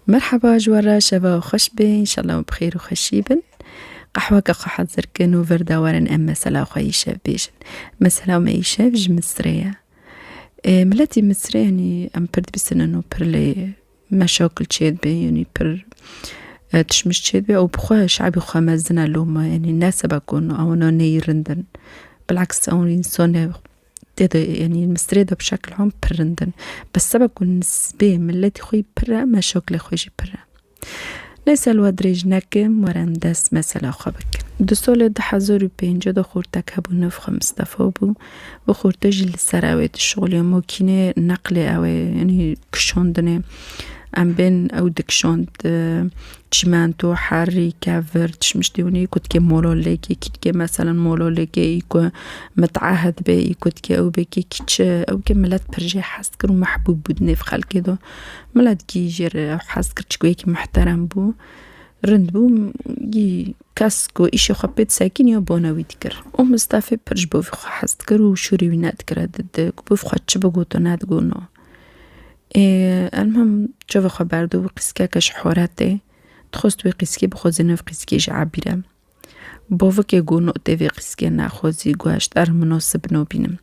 مرحبا جوارا شبا وخش بي إن شاء الله بخير وخشي بن قحوة قحة زركن وفردا ورن أم مسلا وخي شاف بيجن مسلا وما يشاف مصرية ملاتي مصرية يعني أم برد بسن أنو برلي مشاكل تشيد بي يعني بر تشمش تشيد بي أو بخوا شعبي خوا مزنا لوما يعني الناس بكون أو نيرندن بالعكس أو إنسان يعني المصرية ده بشكل عام برندن بس سبب نسبة من التي خوي برا مشاكل خويجي برا نسأل ودريج نكم ورم دست مثلا خبك دو سال 2005 دا خورتك هبو نفخ مصطفى بو بخورتج السراوات الشغل ممكنة نقل او يعني كشوندنه ام بين او دكشوند تشمانتو حري كافر تشمش ديوني كنت كي مولو ليكي كنت كي مثلا مولو ليكي يكو متعهد بي كنت كي او بيكي كتش او كي ملات برجي حاسكر ومحبوب بودني في خلقي دو ملات كي جير او حاسكر تشكويكي محترم بو رند بو جي كاسكو إشي خبيت ساكن يا بونا ويتكر ومستافي برج بو في خو حاسكر وشوري ويناتكر ضد بو في خو تشبقوتو ناتقونو المهم جوا خبر دو قسكا كش حورته تخست قسكي بخوزنه في قسكي جعبيره بوفو که گونو تیوی قسکي ناخوزي گوشت در مناسب نو بینم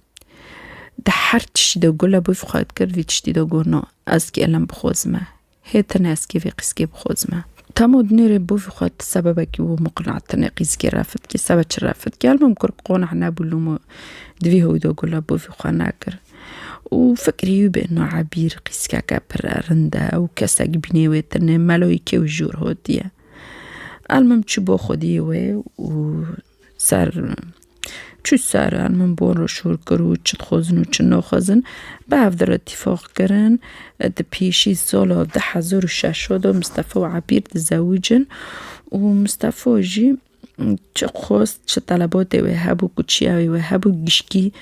ده هر تشتی دو گولا بوی خواهد کرد وی تشتی دو گونو از که الان بخوزمه هیتن از که وی قسكي بخوزمه تمود نيري بو في خوات سببك ومقنع تنقيز كي رافت كي سبب رافت كي المهم كر قونع نابلو مو دوي هو دو قولا بو في خواناكر وفكري بأنه عبير قيسكا كابر رندا أو كاساك بنيويتن مالوي كي وجور هوديا المهم تشبو خودي وصار چو سر المهم بون رو شور کرو چت خوزن و چت نخوزن به هفدر اتفاق کرن ده پیشی سال 2006 و مصطفى و عبیر زوجن و مصطفى جی چه خواست چه طلبات و هبو کچی و هبو گشکی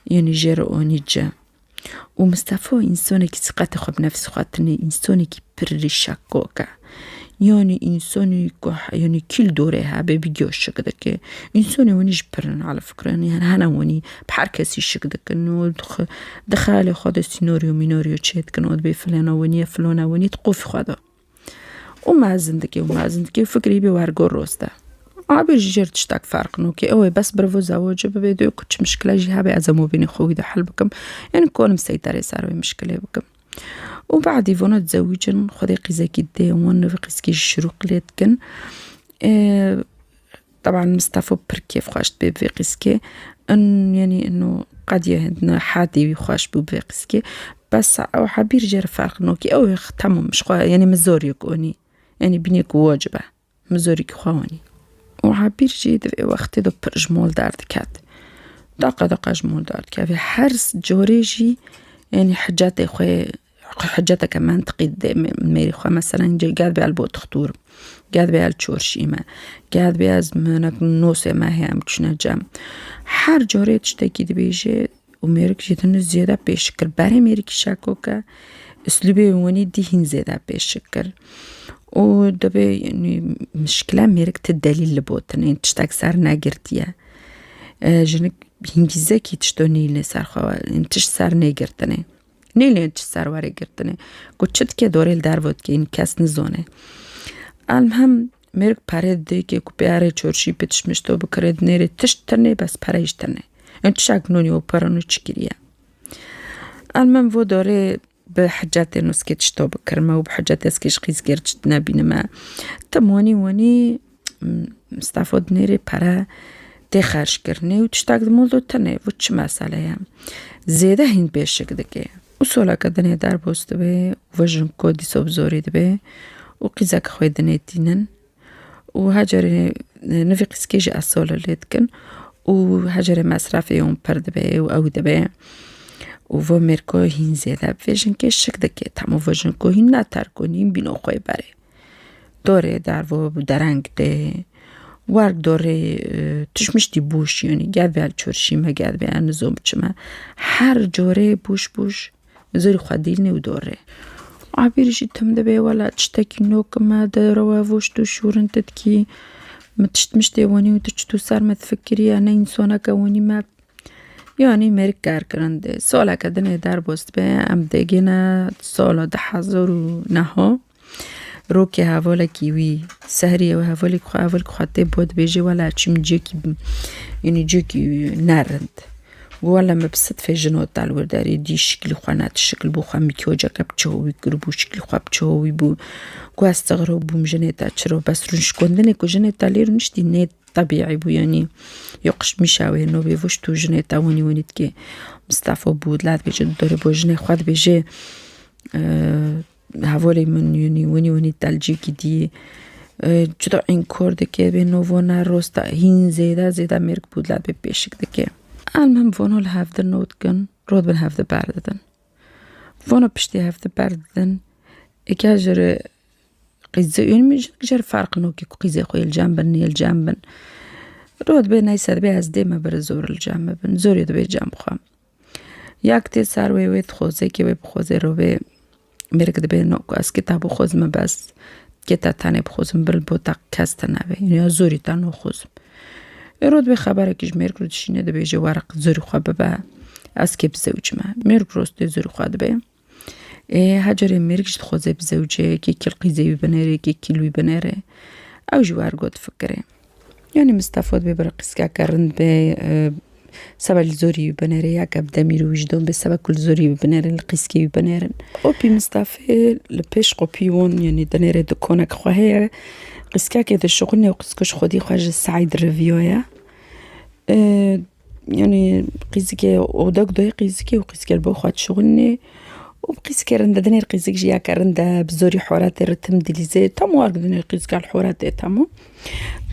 یعنی جرعانی جا و مصطفى انسانی که ثقت خوب نفس خاطرنی انسانی که پر شکاکه يعني إنساني يعني كل دوره هابي بيجوش كده كي إنساني ونيش برن على فكرة يعني هنا وني بحركسي شكده كأنه دخالي خاطر سيناريو ميناريو تشيت كأنه أدبي فلانة وني فلانة وني تقف خاطر وما زندكي فكري بورقور روستا عبر جير تشتاك فرق نوكي اوه بس برفو زواج ببيدو كتش مشكلة جهابي أزمو بيني خوي ده حل بكم يعني كون مسيطرة صاروا مشكلة بكم وبعد يفونا تزوجن خذي قيزاكي دي وان في قيسكي الشروق ليتكن طبعا مصطفى بركيف خاشت بي في قيسكي ان يعني انه قد يهدنا حادي وخاش بو في قيسكي بس او حبير جير فرق نوكي او يختمو مش يعني مزوري كوني يعني بنيك واجبه مزوري خواني وعبير جيد في وقت دو برجمول داردكات دقا جمول داردكات في حرس جوريجي يعني حاجاتي خوي حاجاتها كمان تقيد ميري خوا مثلا قاعد بها البوت خطور قاعد بها التشورشيمة قاعد بها زمانك نوسي ما هي امكشنا جام حار جوريت شتاكي دي بيجي وميرك جيتن زيادة بيشكر باري ميرك شاكوكا اسلوبي وني ديهن زيادة بيشكر ودبي يعني مشكلة ميرك تدليل لبوتن تشتاك سار ناقرتيا جنك هنجزاكي تشتوني اللي سار خوا انتش سار ناقرتني نیلی انچ سرواری گرتنه کوچت که دوره دارود که این کس نزونه هم مرگ پرید دی که کوپیاره چورشی پیتش مشتو بکرد نیره تشتنه بس پرایشتنه انچ شگنونی و پرانو چکریه هم و دوره به حجات نسکت شتو بکرمه و به حجات اسکش قیز گرچت نبینمه تموانی وانی مستفاد نیره پرا دی خرش کرنه و تشتاک دمولدو تنه و چه مسئله هم زیده هین بیشک دکه و سولا کدنه در بوست به وجن کودی سبزوری به و قیزک خویدنه دینن و هجر نفی قسکیج اصلا لیدکن و هجر مصرف یوم پرد به و اود به و مرکو هین زیده وجن که شک دکه تمام وجن کو هین نتر کنیم بینو خوی بره دوره در و درنگ ده ورق دوره تشمش دی بوش یعنی گرد بیال چورشیمه گرد بیال نزوم چمه هر جوره بوش زوری خودیل نیو دوره عبیرشی تمده بی ولا تشتاکی نوکمه ده روافوش تو شورن تدکی متشتمش دیوانی و تشتو سر متفکری انا انسانه کوانی ما يعني مريك كاركرند سالا كدنه در بست به ام دگينه سالا 10,009 روكي هافولا كيوي سهرية وهافولك هافولك خاطي بود بيجي ولا تشم جيكي يعني جيكي نارند ولا مبسط في جنوط تاع الورداري دي شكل خوانات الشكل بو خامي كيوجا كابتشوي قربو شكل خوابتشوي بو كواستغرب بو مجنيتا تشرو بس رنش كوندني كو جنيتا لير نشتي نيت طبيعي بو يعني يقش مشاوي انو بيفوش تو جنيتا وني تكي مصطفى بود لات بيجي دوري بو جني خواد بيجي هاولي من يعني وني تالجيكي دي جدا این کار دکه به نوونا روستا هین زیده مرگ بود لات بپیشک دکه المهم فونو الهافدر نوتكن رود بن هافدر باردن فونو بشتي هافدر باردن اكاجر قيزة يعني مش جر فرق نوكي قيزة خويا الجنبن رود بين يسد بياز ديما برزور الجنبن زور يد بي جنب خام ياكتي سار وي تخوزي كي وي بخوزي رو بي مرق دبي نوكو اس كتابو خوزم بس كتا تاني بخوزم بالبوتا كاستنا بي يعني زوري تانو خوزم رود به خبره کش مرگ رو دشینه ده بیجه ورق زوری خواه ببا از که بزوج ما مرگ روسته زوری خواه ده بی هجاره مرگ جد خوزه بزوجه که کل قیزه بنره که کلوی بنره او جوار گود فکره يعني مستفاد ببرق قسكا كرند بي سبا الزوري بنره ياك بدمير وجدون بسبا كل زوري بنره القسكي بنره او بي مستفاد لبيش قوبيون يعني دنره دكونك خواه قسكا كده الشغلني وقسكش خودي خواج السعيد ريفيويا يعني قيسكي وداك دوي قيسكي وقيسكي البو خوات شغلني وبقيسكي رندا دنير قيسك جيا كرندا بزوري حورات رتم ديليزي تامو ارك دنير قيسكا الحورات تامو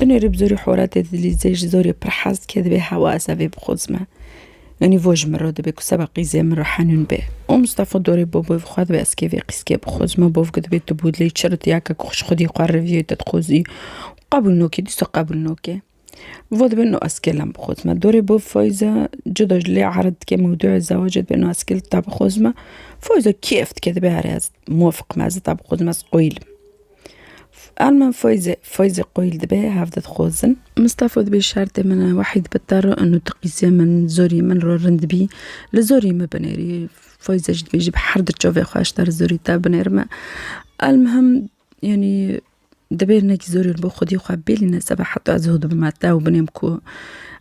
دنير بزوري حورات ديليزي زوري برحاز كده بي حواسا بي بخزمه يعني فوج مرة دبي سبقي زي مرة حنون به ومصطفى دوري بوبو خذ باسكي في قسكي بخوز ما بوف قد بيت تبود لي تشرت ياك كوش خدي قرر في تتخوزي قبل نوكي دي قبل نوكي فود بانه اسكلم بخوز ما دوري بوف فايزة جدج لي عرض كي موضوع الزواج بانه اسكل تاب خوز ما فايزة كيف كده بها موافق مع تاب خوز ما قويل المهم فايزة قويل دبي هافدت خوزن مصطفى دبي شرط من واحد بطر انه تقيسي من زوري من رو رندبي لزوري ما بنيري فايزة جد بيجي بحرد تشوفي خواشتر زوري تا بنير ما المهم يعني دبي ناكي زوري البو خدي خوابيلي نسبة حتى ازهد بماتا وبنمكو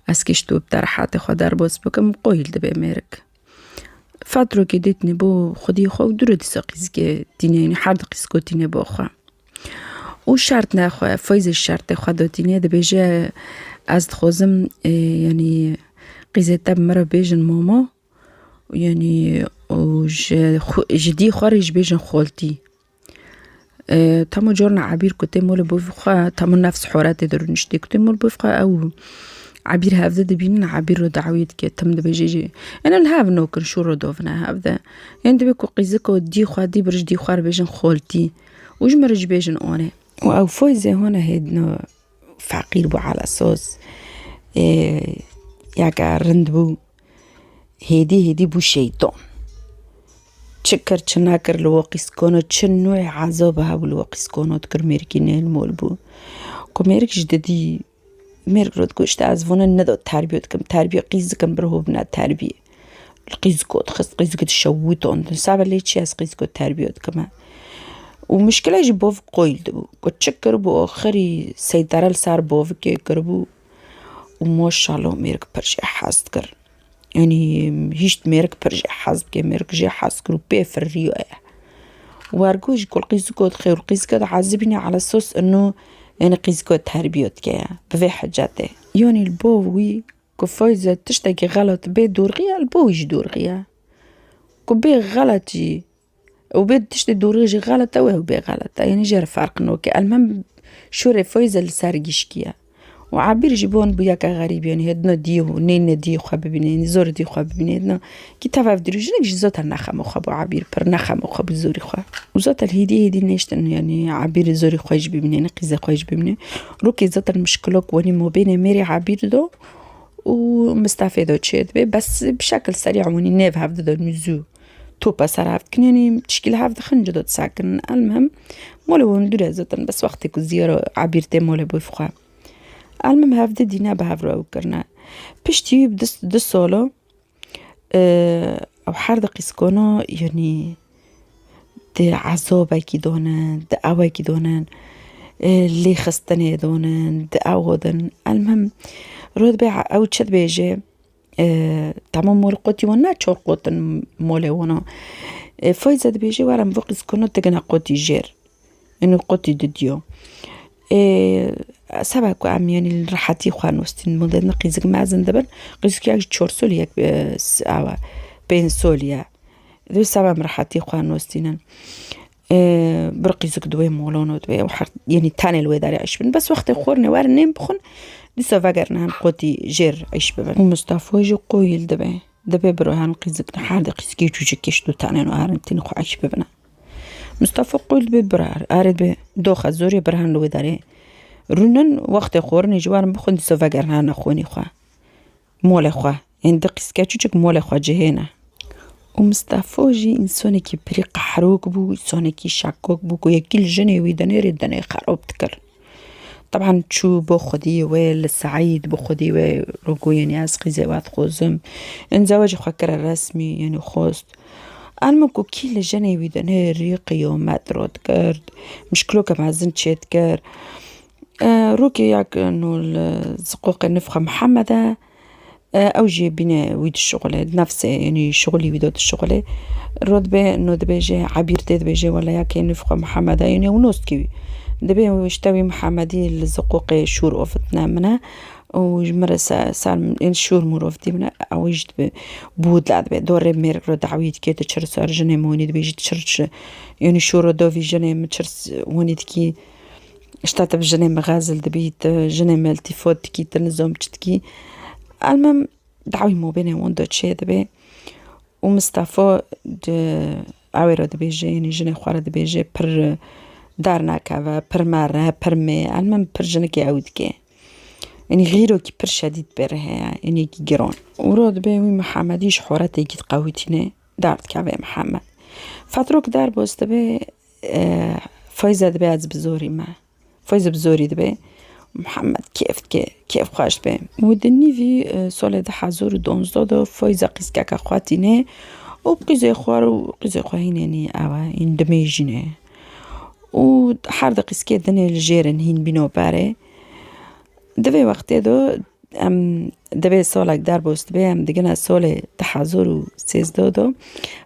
اسكشتو بترحاتي خو داربوس بكم قويل دبي ميرك فترة كديتني بو خدي خو درو دي ساقيزكي تيني يعني حرد قيسكو تيني بو خو وشرط نخواه فايز الشرط خوا داتيني ده بيجي از خوزم يعني قيزتا بمرة بيجن ماما يعني جدي خارج بيجن خالتي تامو جورنا عبير كتي مول بوفقا تامو نفس حوراتي درو نشتي كتي مول بوفقا او عبير هافذا دبين عبير رو دعويت كي تم ده بيجي انا الهاف نوكر شو رو دوفنا هافذا يعني دبيكو قيزكو دي خوا دي برج دي خوار بيجن خالتي وجمرج بيجن اوني او فايزة هنا هيدنا فقير بو على اساس ياكا رند بو هيدي بو شيطان تشكر تشناكر لواقيس كونو تشن نوع عذابها بالواقيس كونو تكر ميركيني المول بو كوميرك جددي ميرك رود كوشت عزفونا ندو تربية كم تربية قيز كم برهو بنا تربية القيز كود خص قيز كود شويتون صعب اللي تشي از قيز كود تربية كمان ومشكلة يجي بوف قويل دبو كتشكر بو آخري سيدارة لسار بوف كي كربو وما شاء الله ميرك برجع حاسد كر يعني هيشت ميرك برجع حاسد كي ميرك جي حاسد كرو بيف الريوة وارجوش كل قيزكود خير قيزكود عذبني على أساس إنه يعني قيزكود تربيت كيا بفي حاجاته يعني البووي كفايزة تشتكي غلط بي دورغيا البويش دورغيا كبي غلطي وبيد تشتي دوريجي غلطة وهو بي غلطة يعني جار فرق نوكي المهم شوري فايزة لسارجيشكيا وعبير جيبون بياكا غريب يعني هدنا ديو نين ديو خاببيني يعني زور ديو خاببيني هدنا كي تفاف دروجنك جزوت النخم وخابو عبير بر نخم وخابو زوري خوا وزوت الهيدي نيشتن يعني عبير زوري خواج بيبني نقيزة خواج بيبني روكي زوت المشكلوك واني مو بين ميري عبير دو ومستفيدو تشيد بي بس بشكل سريع واني نيف هفدو نزو توبا صار عرفت كنيني تشكيل هفد خنجدو تساكن المهم مولو ندير زوتن بس وقتك زيارة عبيرتي مولو بوفقا المهم هفد دينا بهفرو وكرنا بشتي بدس سولو او حرد قيسكونو يعني ده عذابه کی دونن ده اوه کی دونن اللي خستني دونن ده اوودن المهم رود بيع او تشد بيجي تمام مول قوتي ونا تشور قوتن مولي ونا فايزة بيجي ورم فوقس كنو تجنا قوتي جير إنه قوتي دديو سبك وعم يعني راحتي خوان وستين مدة قيزك معزن دبر قيزك ياك تشور سولياك أو بين سوليا ذو سبب راحتي خوان وستين برقيزك دوي مولونو دوي وحر يعني تاني الويداري عيش بن بس وقت خورني وار نيم بخون لسه فاقرنا هن قوتي جير عيش ببن ومصطفى جو قويل دبي برو هن قيزك نحارد قيزكي جوجكيش دو تاني وارن تيني خو عيش ببنا مصطفى قول ببرار أريد بدوخة زوري برهان لو داري رونن وقت خورني جوارم بخون دي سوفاقر هانا خوني خوا مولي خوا يعني دقيس كاتشوچك مولي خوا جهينا ومصطفى جي إنساني كي بريق حروق بو إنساني كي شاكوك بو كو يكيل جني ويداني ريداني خراب تكر طبعا تشو بخدي ويل سعيد بخدي وروكو يعني أسقي زوات خوزم إن زواج خاكر الرسمي يعني خوست المكو كل جني ويدانه ريقي وماترود كرد مشكلو كما زنتشيت كر روكي ياك انو الزقوق نفخة محمدة او جيبينه ويد الشغل نفسه يعني شغلي ويدود الشغل رود بي انو دبيجي عبير دبيجي ولا ياك نفخة محمدة يعني ونوست كيوي دبي ويشتوي محمدي الزقوق شور اوفتنا منها ومرة صار الشهور مروفتي من أو يجد بود لعب دور ميرك رد عويد كي تشرس أرجنة موني بيجي تشرش يعني شهور دوفي جنة متشرس وني تكي اشتات بجنة مغازل دبيت جنة مالتيفوت تكي تنظم تكي المهم دعوي مو بيني وندو تشي دبي ومصطفى عويرة دبيجي يعني جنة خوارة دبيجي بر دارنا كافا بر مرة بر مي المهم بر جنة كي عود كي يعني غيرو كي بر شديد برها يعني كي جرون ورود بيوي محمديش حورتي كي تقاوتيني دارت كافي محمد فتروك دار بوست بي فايزة دبي عز بزوري ما فايزة بزوري دبي محمد كيف خاش بي ودني في سولة ده حزور دونزدو دو فايزة قيس كاكا خواتيني وبقيزة خوار وقيزة خوهين يعني اوا اندميجيني وحارد قيس كي دني الجيرن هين بينو باري دبي وقتی دو دبي سالك دار بوست بهم دگنا سال تحضر و سيزدو دو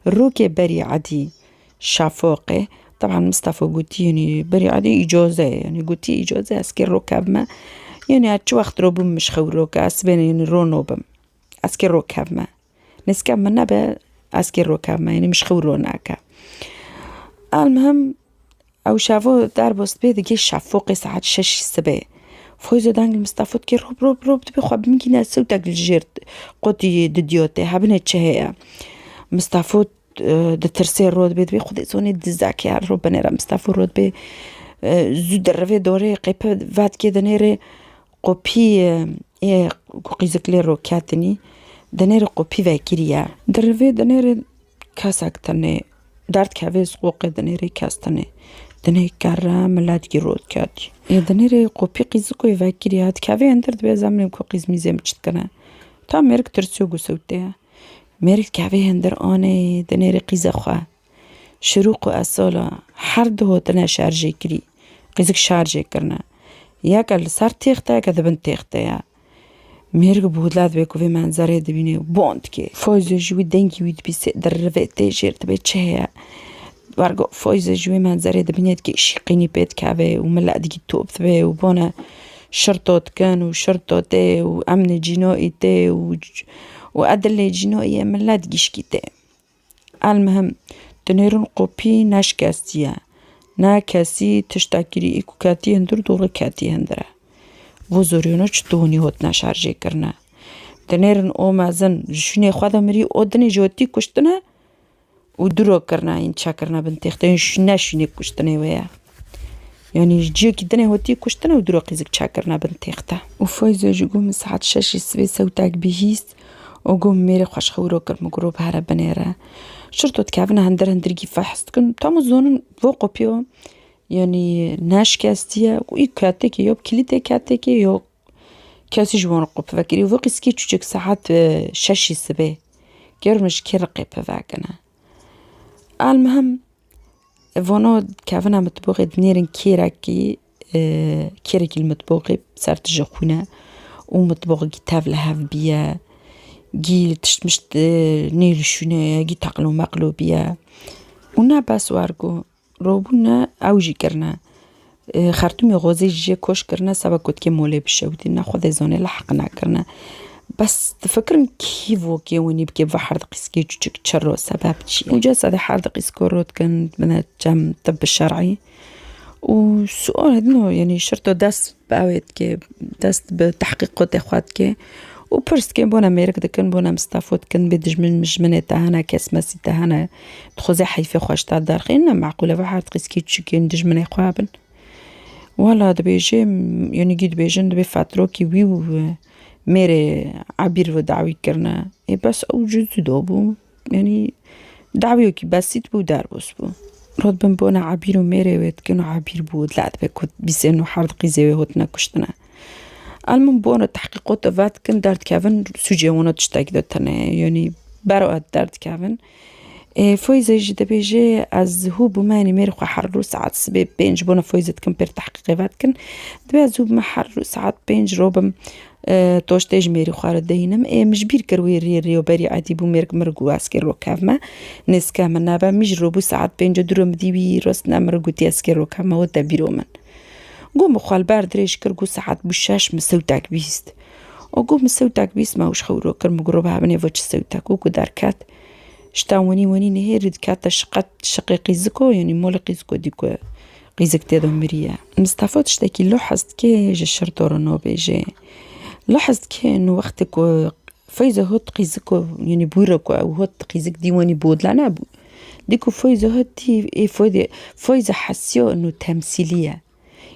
روكي بري عادي شافوقي طبعا مصطفى قوتي يعني بري عادي إجازة يعني قوتي إجازة أسكر ركب ما يعني هاتش وقت روبم مش خو روكا أسبين يعني رونوبم أسكر ركب ما نسكب من نبى أسكر ركب ما يعني مش خو روناكا المهم أو شافو دار بوست به دقي شافوقي ساعات 6-7 فويزة دانج المصطفى كي روب تبي خواب ممكن أسوتك الجيرت قطي دديوتي هبنة شهية مصطفى دترسير رود بي خد زوني دزاكي روب بنيرا مصطفى رود بي زود الرفي دوري قيبة فات كده نيري قوبي قيزك لي روكاتني دنيري قوبي فاكيريا درفي دنيري كاساك تاني دارت كافي سقوقي دنيري كاستاني دني كارا ملات جرود كاتي دنيري قوبي قيزكو يفاكيري هاد كافي اندرد بيزامني كو قيز ميزي مجتكنا تا ميرك ترسيو قسوتيها ميرك كافي هندر آني دنيري قيزة خواه شروق و أصالا حرد هو تنا شارجي كري قيزك شارجي كرنا ياك السار تيختا ياك دبن تيختا يا ميرك بودلات بيكو في منظره دبيني بوند كي فوزو جوي دنگي ويد بيسي در رفت تيجير تبي چهيا وارجو فويزة جوي منظره دبينيت كي شيقيني بيت كافي وملا ديكي توب ثبي وبونا شرطات كان وشرطات وأمن جنائي تي وأدلة جنائية ملا ديكيشكي تي المهم تنيرون قوبي ناش كاستيا نا كاسي تشتاكيري ايكو كاتي هندر دوغي كاتي هندره وزوريونو چطوني هوت نشارجي کرنا تنيرن او مازن جشوني خوادا مري اودني جوتي كشتنا ودرو کرنا انچا کرنا بنتيختين ناشوني كشتنا ويا يعني جيو كدني هوتي كشتنا ودرو قيزك چا کرنا بنتيختا وفايزو جيگو من ساعت 6 سبي سوتاك بهيس وقوم ميري خوش خورو كرم قروب هارا بنيرا شرطو تكافنا هندرگي فحص كن تامو زونن فوقو بيو يعني ناش كاستيا وإي كاتيكي يوب كليتي كاتيكي يوب كاسي جوان قوب فاكري وفوقي سكي تشوك ساعات 6 سبي كير مش كير قيب فاكنا المهم فونو كافنا مطبوغي دنيرن كيراكي المطبوغي بسارت جخونا ومطبوغي كتاب لهاف بيا جي تشمشت نيل شونا جي تقلو مقلو بيا ونا باس وارگو روبونا اوجي کرنا خرطومي غوزي جي كوش کرنا سبا كود كي مولي بشاودي ناخذ زوني لحقنا کرنا بس تفكرن كيفو كي وني بكي بحر دقيسكي تشك تشرو سبب شي وجاس هذا حر دقيسكو روت كان بنات جام طب الشرعي والسؤال هدنو يعني شرطو داس باويت كي داس بتحقيقات اخوات كي وبرس كان بونا ميرك دكن بونا مستافوت كان بدج من مجمنة تاعنا كاس مسي تاعنا تخوزي حيفي خوش تاع الدار خينا معقولة بحر دقيسكي تشكي ندج من اخوابن ولا دبيجي يعني جيت بيجن دبي فاترو كي ويو ميري عبير ودعوي كرنا بس او جزء دوبو يعني دعوي كي بسيط بو دار بوس بو رد بنبونا عبير وميري ويت كانوا عبير بود لا تبكوت بيسنو حرد قيزي هوتنا كشتنا المهم بونا تحقيقات فات كن دارت كافن سوجي وانا تشتاك دوتنا يعني براءة دارت كافن فويزة جدا بيجي از هو بماني ميري خو حررو ساعات سبب بينج بونا فويزة كمبير تحقيقات كن دبي ازوب ما حررو ساعات بينج روبم توش تيج ميري خوار دينم مجبير كروي ريو بري عادي بو ميرك مرقو اسكر رو كافما نس كامل نابا مجرو بو ساعات بينج درو مديبي رسنا مرقو تي اسكر رو كافما ودا بيرو من قوم خوال بارد ريش كرقو ساعات بوشاش مسوتاك بيست وقوم مسوتاك بيست ما وش خورو كرم قروبها بني فوش سوتاك وكو داركات شتاوني وني نهير كاتا شقيقي زكو يعني مولقي زكو ديكو قيزك تيدو مريا مستافوت شتاكي لوحظت كي جي الشرطورو نوبي جي لاحظت كي انه وقتك فايزة هوت قيزكو يعني بويركو او هوت قيزك ديواني بود لا نابو ديكو فايزة هوت فايزة حسيو انه تمثيلية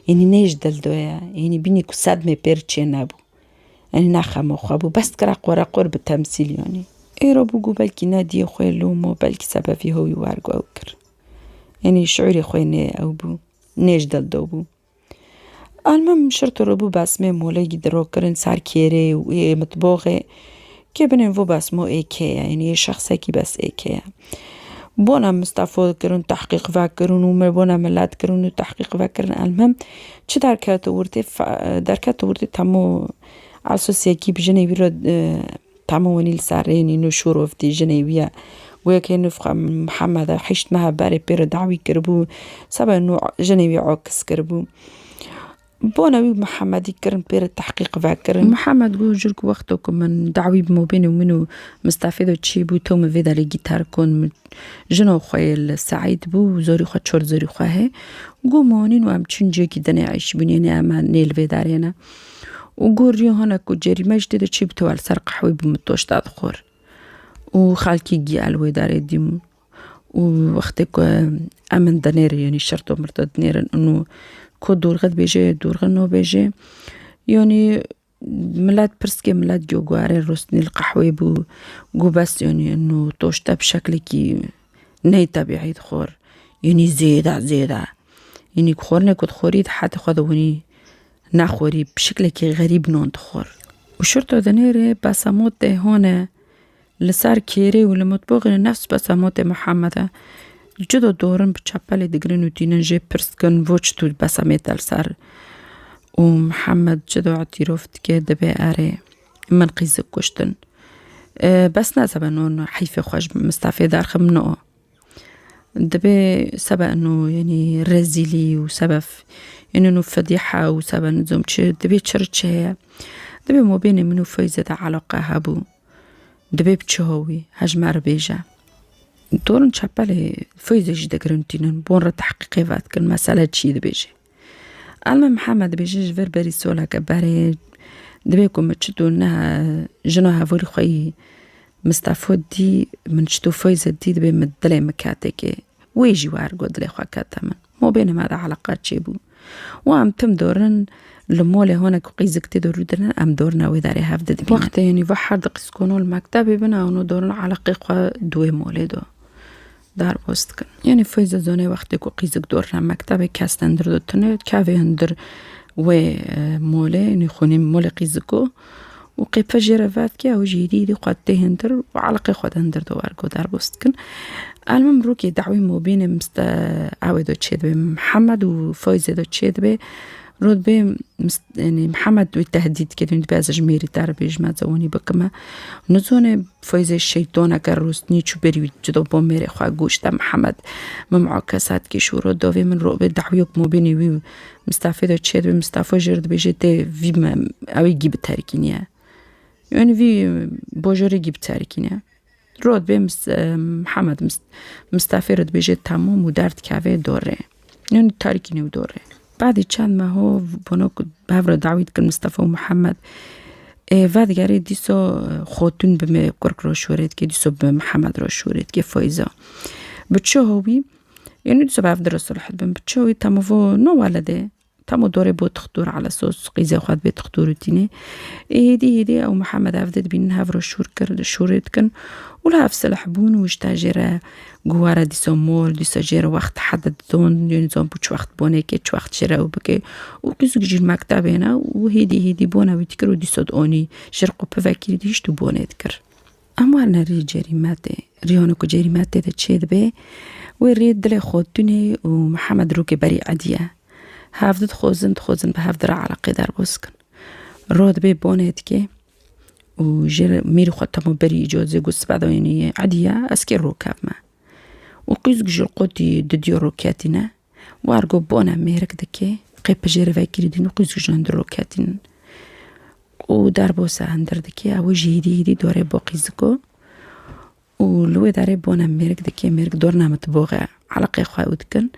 يعني نيج دلدويا يعني بيني صدمة بيرتشي نابو يعني ناخمو خابو بس كراق وراقور بالتمثيل يعني ربو قو بالكي نادي خوي لومو بالكي سببي هو يوارقو اوكر يعني شعوري خوي او بو نيج دلدو بو المهم شرط ربو باسمه مولاي درو كرن سار كيري و مطبوغي كي بنفو باسمو ايكي يعني شخصي كي بس ايكي بونا مستعفو كرن تحقيق فاكرون ومبونا ملات كرن تحقيق فاكرن المهم چه دركات ورتي تامو عالسوسيا كي بجنيبي رو تامو ونيل ساريني نشورو في جنيبيا ويكي نفخ محمد حيشت مها باري بير دعوي كربو سبا انو جنيبي عوكس كربو بونا وي محمد يكرن بير التحقيق فاكرن محمد قول جرك وقتكم من دعوي بمو بيني ومنو مستعفيدو تشيبو توم فيدا لي جيتار كون جنو خوي السعيد بو زوري خو تشور زوري خو هي قومونين وام تشنجي كي دني عيش بنيني اما نيل فيدارينا وقول ريو هنا كو جيري مجدد تشيب توال سرق حوي بمتوش تادخور وخالكي جي الوي داري ديمو ووقتك امن دنيري يعني شرطو مرتد دنيرن انو كو دورغد بيجي دورغنو بيجي يعني ملات برسكي ملات جو غاري روسني القحوي بو جو بس يعني انه توشتا بشكل كي ني طبيعي دخور يعني زيادة يعني كخورني كنت خوريد حتى خذوني ناخوري بشكل كي غريب نون دخور وشرطو دنيري بساموت هنا لسار كيري ولمطبوغ نفس بساموت محمد جدو دورن بچپل دگرنو دینن جه پرسکن وچ تو بسامت السر ومحمد جدو عطيروفت که دبي آره من قيزك كشتن بس ناسبا انو حيفي خوش مستعفي دار خمنو دبي سبا انو يعني رزيلي وسبب انو فضيحة وسبا نزوم دبي تشرتش هي دبي مو بيني منو فايزة علاقة هابو دبي بتشهوي هجمار بيجا دورن چپل فايزة جدا گرنتينن بون را تحقيقي فات كن مسألة چي دبيجي المهم محمد بيجي جفر بري سولا كباري دبيكو متشتو انها جنوها فوري خوي مستعفود دي من شتو فايزة دي دبي مدلي مكاتكي ويجي وارقو دلي خوا كاتمن مو بينهم هذا علاقات شيبو وام تم دورن لمولي هونك قيزك تدور درنا ام دورنا وذاري هافد دبي وقت يعني بحر دقسكونو المكتب بنا ونو دورنا علاقة دوي مولي دو دار بوستكن يعني فايزة زوني وقتك وقيزك دورنا مكتب كاستن دردو تنه كافي هندر و مولي نخوني مولي قيزكو وقيب فجر فاتكي أو جديد قد تهندر وعلاقة خد هندر دوار قدر بوستكن. المهم روكي دعوي مو بين عاودو تشيد به محمد وفايزة دو تشيد به رود به يعني محمد بالتهديد كده نتبع جميري تعرفي جماعة زواني بكما نزونه فايزة الشيطان اگر روستني چو بری جدا با میره خواه گوشت محمد ممعاکسات که شو رود داوی من رو به دعویوک مو بینی وی مستعفی دو تشيد به مستعفی جرد بجه ته وی اوی گیب ترکینیه يعني في بوجوري جيب تاركينه رود به محمد مستعفرد بيجي تمام ودارت كافي دوره يعني تاركينه ودوره بعد چند ما هو بنوك بهفر دعويت كن مصطفى ومحمد بعد گری دیسو خودتون به کرک رو شورید که دیسو به محمد رو شورید که فایزا بچه هوی يعني دیسو به هفر صلح بن بچه هوی تمو نو ولده تمو دوره بو تختور على سوس قيزة خد بيت تختور تيني هدي او محمد عفدت بين هفرو شورت كن ولا هفسلح بون وش تاجر جوارا دي سمول دي سجير وقت حدد دون ينزون بوش وقت بونه كي چ وقت شرا وبكي وكيسو جير مكتبنا وهدي بونه ويتكرو دي صد اوني شرقو بفكر ديش تو بونه تكر اما نري جريمات ريونو كو جريمات ده تشيد به ويريد دل خودتوني ومحمد روكي بري عديه هفدت خوزن به هفدر علاقه در بسکن رود به بانید که و جر میرو خود تمو بری اجازه گست بعد یعنی عدیه اسکی روکاب ما و قیز گجر قدی ددیو روکاتینه و ارگو بانه میرک دکه قیب جر وکری دین و قیز گجر هندر روکاتین و در بوسه هندر دکه او جهیدی داره با قیزکو و لوی داره بانه میرک دکه میرک دور نامت باقه علاقه خواهد کن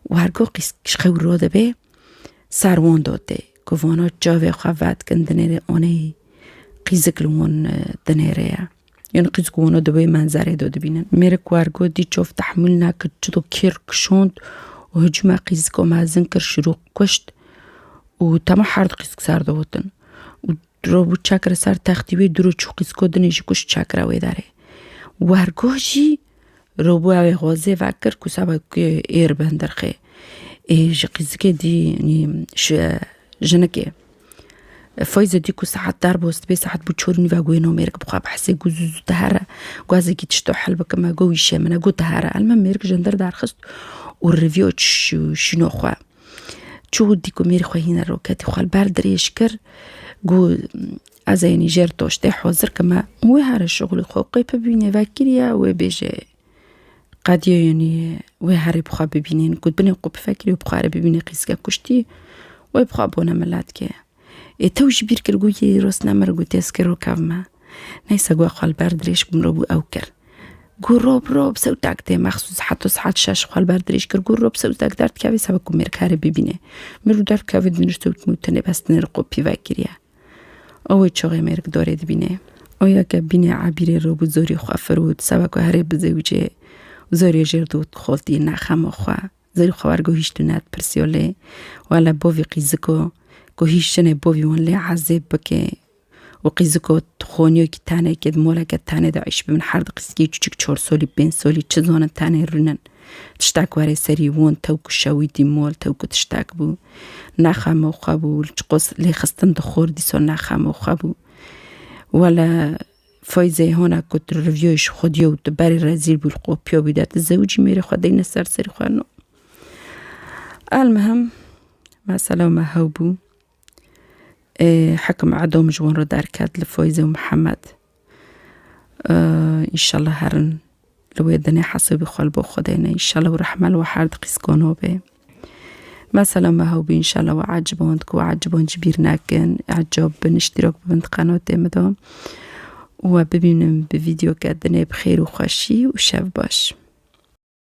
و هرگو قیز خو روده به سروان داده که وانا جاوه خواهد کن دنیره آنه قیزک لون دنیره یعنی قیزک وانا دوی منظره داده بینن میره کوارگو دی چوف تحمل نکرد چطور کر کشوند و هجوم قیزک و مازن کر شروع کشت و تمام حرد قیزک سر داوتن و رو بود چکر سر تختیوی درو چو قیزکو دنیجی کش چکر وی داره و هرگو جی رو بو اوی غازه وکر کسابا که ایر بندرخه قیزکه دی یعنی جنکه فايزة ديكو ساعات دار بوست بي ساعات بوچورني واغوي نو ميرك بخوا بحسي گوزو تهرا غازي كي تشتو حلبة كما غوي شمنا غو تهرا المهم ميرك جندر دار خست والريفيو شنو خوا چو ديكو ميرك خوا هنا روكاتي خوا البرد ريشكر غو از يعني جرتوش تي حوزر كما مو هار الشغل خو قيب بيني فاكريا و بيجي قد يعني و هاري بخوا ببينين كنت بني قب فاكري وبخوا ببيني قيسكا كشتي و بخوا بونا ملات كي توش بير كرجوي راس نمر جو تذكروا كم نيسا جو خال بردريش بمربو أوكر جو روب سوتاك ده مخصوص حتى ساعات شاش خال بردريش كر جو روب سوتاك دارت كافي سبكو مركاري ببينه مرو دارت كافي دنيش سوت موتني بس نرقو بيفكريا أول شغل مرك دارد بينه آیا که بینه عبیره رو بزاری خواه فرود سبکو هره بزوجه زاری جردود خالتی نخم خواه زاری خوارگو هیشتو ند پرسیاله ولا باوی قیزکو که هیشتنه باوی وان لی عذب بکه و قیزکو تخونیو که تنه که مولا که تنه دعیش بمن حرد قیزکی چوچک 4 سالی 5 سالی چه زانه تنه رونن تشتاک واره سری وان توکو شویدی مال توکو تشتاک بو نخم و خواه بو قص لی خستن دخور دیسا نخم و خواه بو ولا فايزة هنا كنت ريفيوش خديو تباري رازيل بالقوبيو بدات الزوجي ميري خدينا سرسري خوانو المهم ما سلامة هوبو حكم عدوم جوان رو داركات لفايزة ومحمد إن شاء الله هرن لو يدني حسابي خالبو خدينا إن شاء الله ورحمة وحارد قيسكونو به ما سلامة هوبو إن شاء الله وعجبون جبير ناكن إعجاب اشتراك ببنت قناة مدام و ببینم به ویدیو کردن بخیر و خوشی و شب باش.